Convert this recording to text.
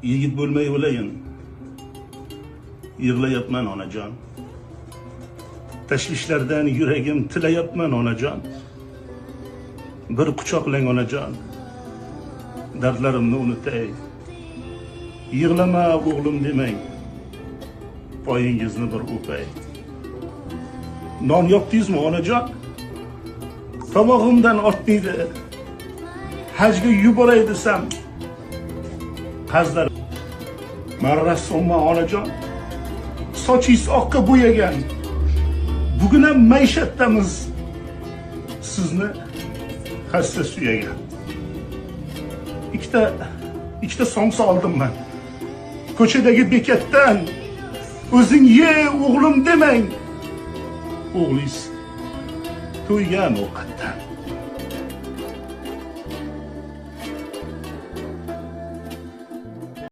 Yigit bo'lmay o'layin. Yig'layapman onajon. Tashvishlardan yuragim tilayapman onajon. Bir quchoqlang onajon. Dardlarimni unutay. Yig'lama o'g'lim demang. Poyingizni bir o'pay. Non yopdingizmi onajon? Tomog'imdan ortmaydi. Hajga yuboray desam, qarzlar. Men rassomman onajon. Sochingiz oqqa bo'yagan. Bugun ham maishatdamiz. Sizni hassa suyagan. Ikkita somsa oldim men. Ko'chadagi bekatdan o'zing ye o'g'lim demang. O'g'lingiz to'ygan ovqatdan.